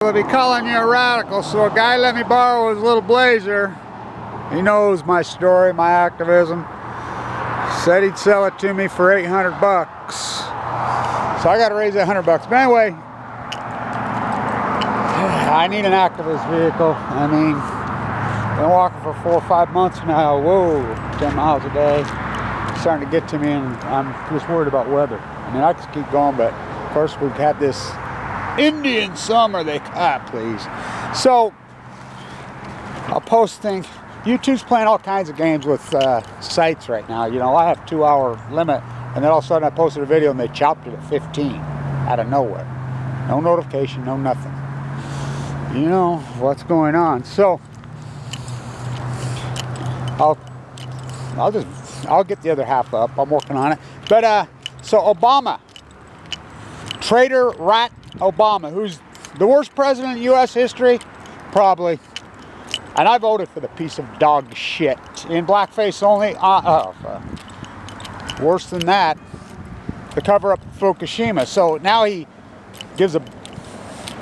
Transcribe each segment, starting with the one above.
They'll be calling you a radical, so a guy let me borrow his little blazer. He knows my story, my activism. Said he'd sell it to me for 800 bucks. So I got to raise $100. But anyway, I need an activist vehicle. I mean, been walking for 4 or 5 months now. Whoa, 10 miles a day. It's starting to get to me, and I'm just worried about weather. I mean, I could keep going, but of course we've had this Indian summer, please. So I'll post things. YouTube's playing all kinds of games with sites right now. You know, I have 2-hour limit, and then all of a sudden I posted a video and they chopped it at 15 out of nowhere. No notification, no nothing. You know what's going on. So I'll get the other half up. I'm working on it. But so Obama, traitor rat Obama, who's the worst president in U.S. history, probably. And I voted for the piece of dog shit in blackface only. Worse than that, the cover up of Fukushima. So now he gives a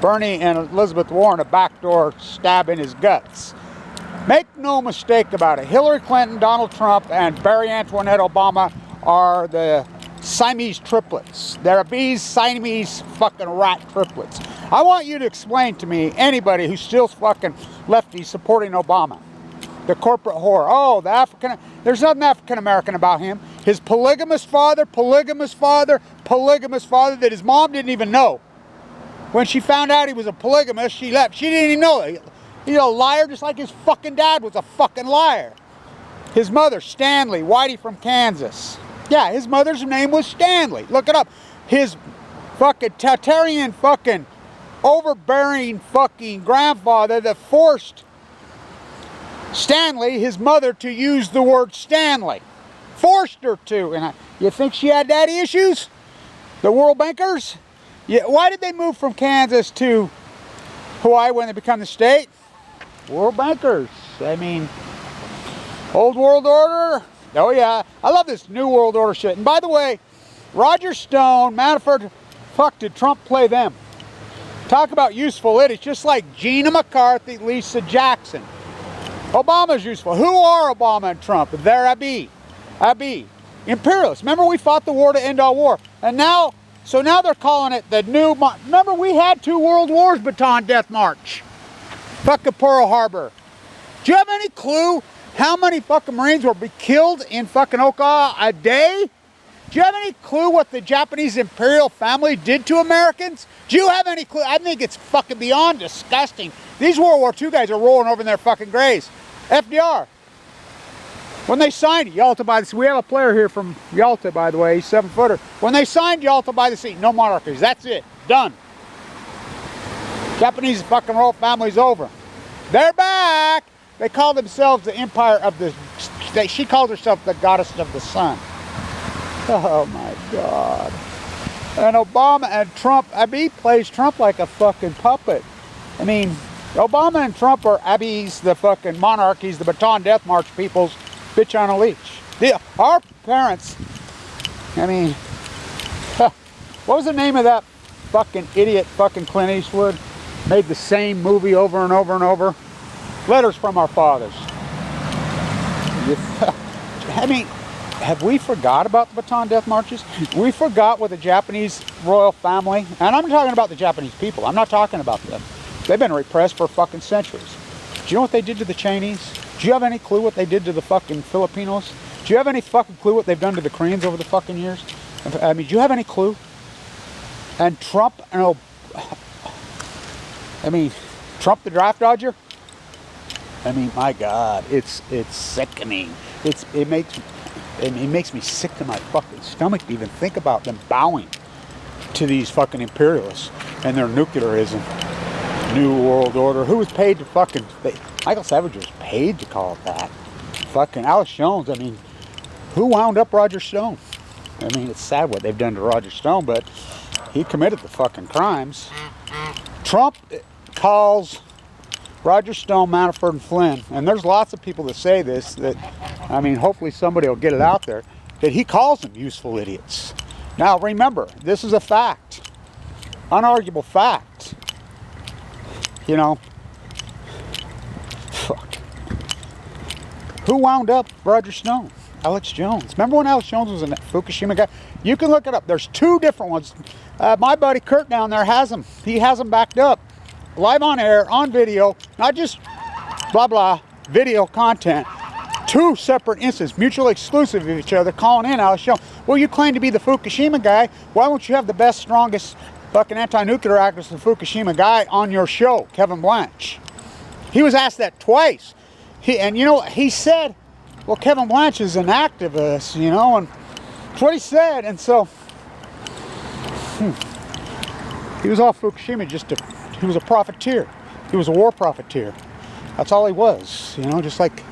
Bernie and Elizabeth Warren a backdoor stab in his guts. Make no mistake about it. Hillary Clinton, Donald Trump, and Barry Antoinette Obama are the Siamese triplets. They're these Siamese fucking rat triplets. I want you to explain to me, anybody who's still fucking lefty supporting Obama, the corporate whore. Oh, the African, there's nothing African American about him. His polygamous father that his mom didn't even know. When she found out he was a polygamist, she left. She didn't even know it. He's a liar just like his fucking dad was a fucking liar. His mother, Stanley, Whitey from Kansas. Yeah, his mother's name was Stanley. Look it up. His fucking Tartarian fucking overbearing fucking grandfather that forced Stanley, his mother, to use the word Stanley. Forced her to. And you think she had daddy issues? The world bankers? Yeah, why did they move from Kansas to Hawaii when they become the state? World bankers. I mean, old world order. Oh yeah, I love this new world order shit. And by the way, Roger Stone, Manafort, fuck, did Trump play them? Talk about useful idiots, just like Gina McCarthy, Lisa Jackson. Obama's useful. Who are Obama and Trump? They're ABE. Imperialists. Remember we fought the war to end all war. And now, so now they're calling it the new, remember we had 2 world wars, Bataan Death March. Fucking Pearl Harbor. Do you have any clue how many fucking Marines were killed in fucking Okinawa a day? Do you have any clue what the Japanese imperial family did to Americans? Do you have any clue? I think it's fucking beyond disgusting. These World War II guys are rolling over in their fucking graves. FDR. When they signed Yalta by the Sea, we have a player here from Yalta, by the way, he's 7-footer. When they signed Yalta by the Sea, no monarchies, that's it, done. Japanese fucking royal family's over. They're back. They call themselves the empire of the, she calls herself the goddess of the sun. Oh my God. And Obama and Trump, ABE plays Trump like a fucking puppet. I mean, Obama and Trump are ABEs, the fucking monarchies, the Bataan Death March people's bitch on a leash. Our parents, I mean, what was the name of that fucking idiot fucking Clint Eastwood? Made the same movie over and over and over. Letters from Our Fathers. I mean, have we forgot about the Bataan Death Marches? We forgot what the Japanese royal family, and I'm talking about the Japanese people, I'm not talking about them. They've been repressed for fucking centuries. Do you know what they did to the Chinese? Do you have any clue what they did to the fucking Filipinos? Do you have any fucking clue what they've done to the Koreans over the fucking years? I mean, do you have any clue? And Trump, Trump the draft dodger? I mean, my God, it's sickening. It makes me sick to my fucking stomach to even think about them bowing to these fucking imperialists and their nuclearism. New World Order. Who was paid to fucking... Michael Savage was paid to call it that. Fucking Alex Jones, I mean, who wound up Roger Stone? I mean, it's sad what they've done to Roger Stone, but he committed the fucking crimes. Trump calls Roger Stone, Manafort, and Flynn, and there's lots of people that say this, that, I mean, hopefully somebody will get it out there, that he calls them useful idiots. Now, remember, this is a fact. Unarguable fact. You know, fuck. Who wound up Roger Stone? Alex Jones. Remember when Alex Jones was a Fukushima guy? You can look it up. There's 2 different ones. My buddy Kurt down there has them. He has them backed up. Live on air, on video, not just blah blah, video content. 2 separate instances, mutually exclusive of each other, calling in Alex Jones. Well, you claim to be the Fukushima guy. Why won't you have the best, strongest fucking anti-nuclear activist, the Fukushima guy, on your show, Kevin Blanch? He was asked that twice. And you know, he said, well, Kevin Blanch is an activist, you know, and that's what he said. And so, he was off Fukushima he was a profiteer. He was a war profiteer. That's all he was, you know, just like,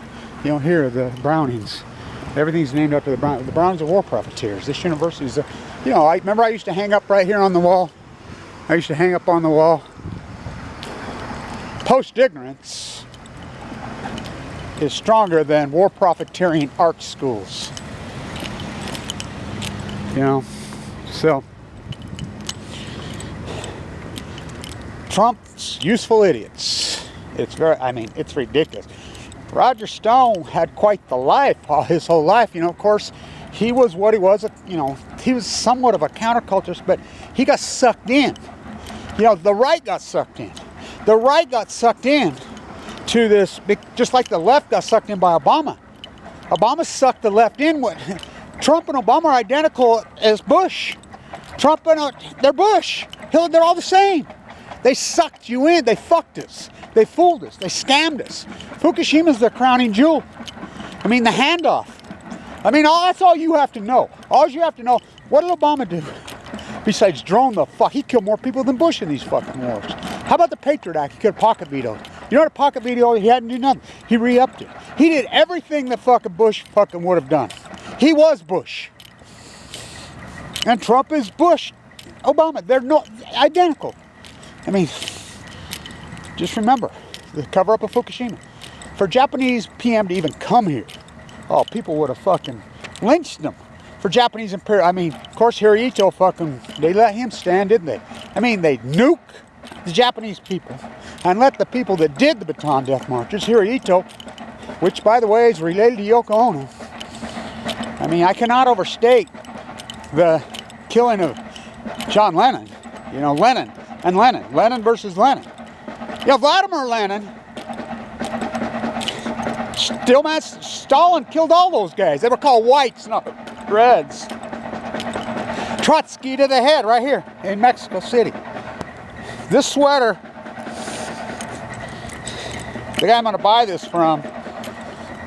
you know, here, the Brownings. Everything's named after the Brownings. The Brownings are war profiteers. This university's, you know, I remember I used to hang up right here on the wall. I used to hang up on the wall. Post-ignorance is stronger than war profiteering art schools. You know, so Trump's useful idiots. It's very, I mean, it's ridiculous. Roger Stone had quite the life, his whole life. You know, of course, he was what he was. You know, he was somewhat of a counterculturist, but he got sucked in. You know, the right got sucked in. The right got sucked in to this, just like the left got sucked in by Obama. Obama sucked the left in. Trump and Obama are identical as Bush. Trump and they're Bush. They're all the same. They sucked you in. They fucked us. They fooled us. They scammed us. Fukushima's the crowning jewel. I mean, the handoff. I mean, that's all you have to know. All you have to know, what did Obama do? Besides drone the fuck, he killed more people than Bush in these fucking wars. How about the Patriot Act? He could have pocket vetoed. You know what a pocket veto? He hadn't done nothing. He re-upped it. He did everything that fucking Bush fucking would have done. He was Bush. And Trump is Bush. Obama, they're not identical. I mean, just remember, the cover-up of Fukushima. For Japanese PM to even come here, oh, people would have fucking lynched them. For Japanese imperial, I mean, of course, Hirohito fucking, they let him stand, didn't they? I mean, they nuke the Japanese people and let the people that did the Bataan Death Marches, Hirohito, which, by the way, is related to Yoko Ono. I mean, I cannot overstate the killing of John Lennon. You know, Lenin and Lenin. Lenin versus Lenin. Yeah, Vladimir Lenin. Stalin killed all those guys. They were called whites, not reds. Trotsky to the head right here in Mexico City. This sweater, the guy I'm going to buy this from,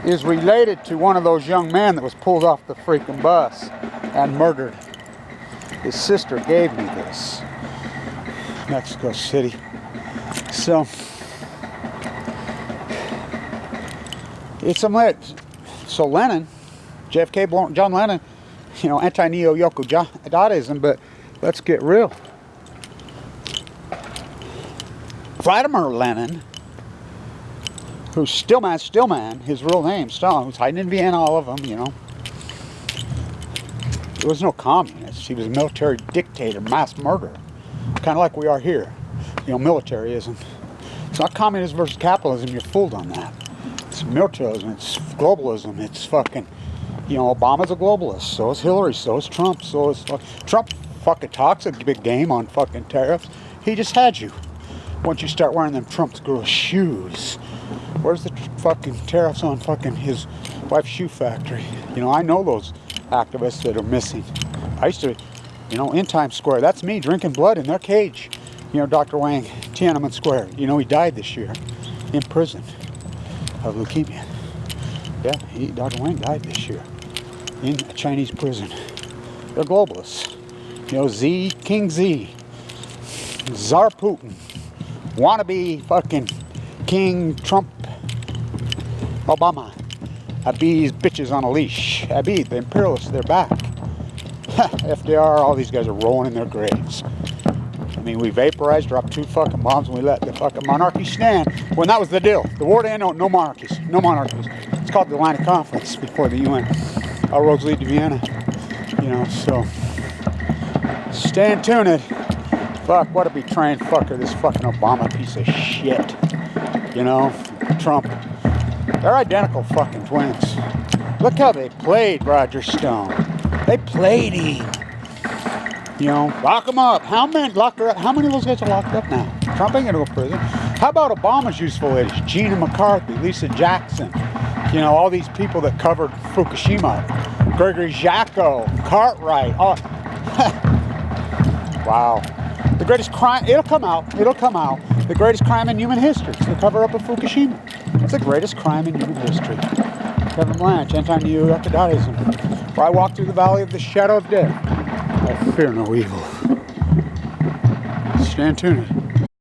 is related to one of those young men that was pulled off the freaking bus and murdered. His sister gave me this. Mexico City. So, it's a lit. So Lenin, JFK, John Lennon, you know, anti-neo-Yoko Dadaism, but let's get real. Vladimir Lenin, who's Stillman, his real name, Stalin, who's hiding in Vienna, all of them, you know. He was no communist. He was a military dictator, mass murderer. Kind of like we are here. You know, militarism. It's not communism versus capitalism. You're fooled on that. It's militarism. It's globalism. It's fucking, you know, Obama's a globalist. So is Hillary. So is Trump. So is Trump. Fucking talks a big game on fucking tariffs. He just had you. Once you start wearing them Trump's girl shoes, where's the fucking tariffs on fucking his wife's shoe factory? You know, I know those activists that are missing. I used to, you know, in Times Square, that's me drinking blood in their cage. You know, Dr. Wang, Tiananmen Square. You know, he died this year in prison of leukemia. Yeah, Dr. Wang died this year in a Chinese prison. They're globalists. You know, King Z, Tsar Putin, wannabe fucking King Trump, Obama, ABE's bitches on a leash. ABE, the imperialists, they're back. FDR, all these guys are rolling in their graves. I mean, we vaporized, dropped 2 fucking bombs, and we let the fucking monarchy stand. When that was the deal. The war to end, no monarchies. No monarchies. It's called the Atlantic Conference before the UN. All roads lead to Vienna. You know, so stay tuned. Fuck, what a betraying fucker, this fucking Obama piece of shit. You know, Trump. They're identical fucking twins. Look how they played Roger Stone. They played him. You know, lock them up. How many of those guys are locked up now? Trump ain't gonna go to prison. How about Obama's useful ladies? Gina McCarthy, Lisa Jackson. You know, all these people that covered Fukushima. Gregory Jacko, Cartwright. Oh. Wow. The greatest crime, it'll come out. The greatest crime in human history. The cover up of Fukushima. It's the greatest crime in human history. Kevin Blanch, Anti-Neo-Orthodoxism. Where I walk through the valley of the shadow of death. I fear no evil. Stand tuned.